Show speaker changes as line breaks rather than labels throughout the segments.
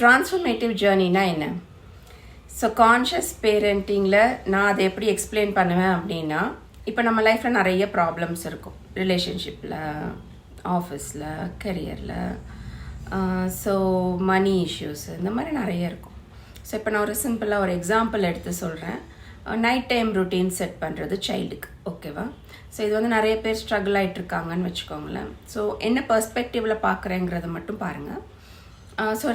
ட்ரான்ஸ்ஃபர்மேட்டிவ் ஜேர்னினா என்ன? So conscious பேரண்டிங்கில் நான் அதை எப்படி எக்ஸ்பிளைன் பண்ணுவேன் அப்படின்னா, இப்போ நம்ம லைஃப்பில் நிறைய ப்ராப்ளம்ஸ் இருக்கும். ரிலேஷன்ஷிப்பில், ஆஃபீஸில், கெரியரில், ஸோ மணி இஷ்யூஸ், இந்த மாதிரி நிறைய இருக்கும். ஸோ இப்போ நான் ஒரு சிம்பிளாக ஒரு எக்ஸாம்பிள் எடுத்து சொல்கிறேன். நைட் டைம் ருட்டீன் செட் பண்ணுறது சைல்டுக்கு, ஓகேவா? ஸோ இது வந்து நிறைய பேர் ஸ்ட்ரகிள் ஆகிட்டுருக்காங்கன்னு வச்சுக்கோங்களேன். ஸோ என்ன பெர்ஸ்பெக்டிவில் பார்க்குறேங்கிறத மட்டும் பாருங்கள். ஸோ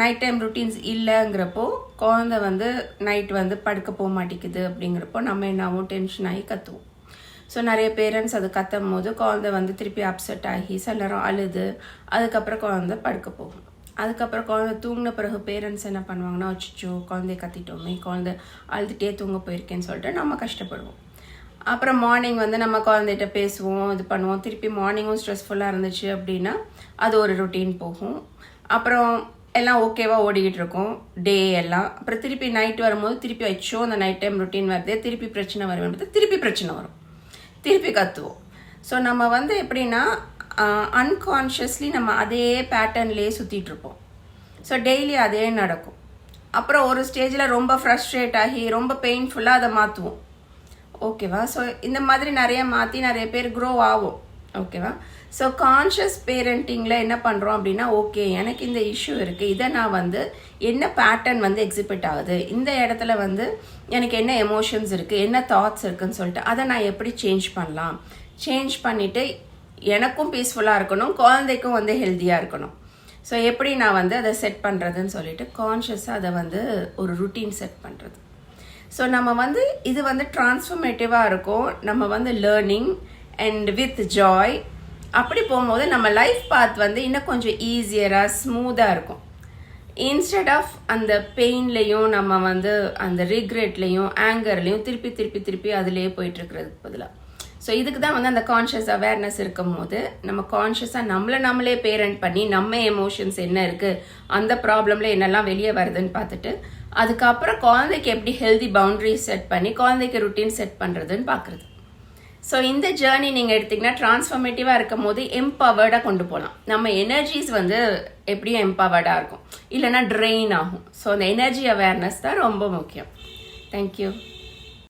நைட் டைம் ருட்டீன்ஸ் இல்லைங்கிறப்போ குழந்தை வந்து நைட் வந்து படுக்க போக மாட்டேங்குது. அப்படிங்கிறப்போ நம்ம என்னாவும் டென்ஷன் ஆகி கற்றுவோம். ஸோ நிறைய பேரண்ட்ஸ் அது கத்தும் போது குழந்தை வந்து திருப்பி அப்செட் ஆகி சில நேரம் அழுது அதுக்கப்புறம் குழந்தை படுக்க போகும். அதுக்கப்புறம் குழந்தை தூங்கின பிறகு பேரண்ட்ஸ் என்ன பண்ணுவாங்கன்னா, வச்சுச்சோ குழந்தைய கத்திட்டோமே, குழந்தை அழுதுகிட்டே தூங்க போயிருக்கேன்னு சொல்லிட்டு நம்ம கஷ்டப்படுவோம். அப்புறம் மார்னிங் வந்து நம்ம குழந்தைகிட்ட பேசுவோம், இது பண்ணுவோம். திருப்பி மார்னிங்கும் ஸ்ட்ரெஸ்ஃபுல்லாக இருந்துச்சு அப்படின்னா அது ஒரு ருட்டீன் போகும். அப்புறம் எல்லாம் ஓகேவாக ஓடிக்கிட்டு இருக்கும் டே எல்லாம். அப்புறம் திருப்பி நைட் வரும்போது திருப்பி வச்சோ அந்த நைட் டைம் ருட்டீன் வருதே, திருப்பி பிரச்சனை வரும், திருப்பி பிரச்சனை வரும், திருப்பி கத்துவோம். ஸோ நம்ம வந்து எப்படின்னா அன்கான்ஷியஸ்லி நம்ம அதே பேட்டர்ன்லேயே சுற்றிட்டு இருப்போம். ஸோ டெய்லி அதே நடக்கும். அப்புறம் ஒரு ஸ்டேஜில் ரொம்ப ஃப்ரஸ்ட்ரேட் ஆகி ரொம்ப பெயின்ஃபுல்லாக அதை மாற்றுவோம், ஓகேவா? ஸோ இந்த மாதிரி நிறைய மாற்றி நிறைய பேர் க்ரோ ஆகும், ஓகேவா? ஸோ கான்ஷியஸ் பேரண்டிங்கில் என்ன பண்ணுறோம் அப்படின்னா, ஓகே எனக்கு இந்த இஷ்யூ இருக்குது, இதை நான் வந்து என்ன பேட்டர்ன் வந்து எக்ஸிபிட் ஆகுது, இந்த இடத்துல வந்து எனக்கு என்ன எமோஷன்ஸ் இருக்குது, என்ன தாட்ஸ் இருக்குதுன்னு சொல்லிட்டு அதை நான் எப்படி சேஞ்ச் பண்ணலாம், சேஞ்ச் பண்ணிவிட்டு எனக்கும் பீஸ்ஃபுல்லாக இருக்கணும், குழந்தைக்கும் வந்து ஹெல்த்தியாக இருக்கணும். ஸோ எப்படி நான் வந்து அதை செட் பண்ணுறதுன்னு சொல்லிட்டு கான்ஷியஸாக அதை வந்து ஒரு ருட்டீன் செட் பண்ணுறது. ஸோ நம்ம வந்து இது வந்து ட்ரான்ஸ்ஃபர்மேட்டிவாக இருக்கும். நம்ம வந்து லேர்னிங் அண்ட் வித் ஜாய் அப்படி போகும்போது நம்ம லைஃப் பாத் வந்து இன்னும் கொஞ்சம் ஈஸியராக ஸ்மூத்தாக இருக்கும். இன்ஸ்டெட் ஆஃப் அந்த பெயின்லேயும் நம்ம வந்து அந்த ரிக்ரெட்லேயும் ஆங்கர்லேயும் திருப்பி திருப்பி திருப்பி அதிலேயே போயிட்டுருக்கிறதுக்கு பதிலாக. ஸோ இதுக்கு தான் வந்து அந்த கான்ஷியஸ் அவேர்னஸ் இருக்கும் போது நம்ம கான்ஷியஸாக நம்மளே பேரண்ட் பண்ணி நம்ம எமோஷன்ஸ் என்ன இருக்குது, அந்த ப்ராப்ளமில் என்னெல்லாம் வெளியே வருதுன்னு பார்த்துட்டு அதுக்கப்புறம் குழந்தைக்கு எப்படி ஹெல்தி பவுண்டரிஸ் செட் பண்ணி குழந்தைக்கு ருட்டீன் செட் பண்ணுறதுன்னு பார்க்குறது. ஸோ இந்த ஜேர்னி நீங்கள் எடுத்திங்கன்னா ட்ரான்ஸ்ஃபர்மேட்டிவாக இருக்கும் போது எம்பவர்டாக கொண்டு போகலாம். நம்ம எனர்ஜிஸ் வந்து எப்படியும் எம்பவர்டாக இருக்கும், இல்லைனா ட்ரெயின் ஆகும். ஸோ அந்த எனர்ஜி அவேர்னஸ் தான் ரொம்ப முக்கியம். தேங்க்யூ.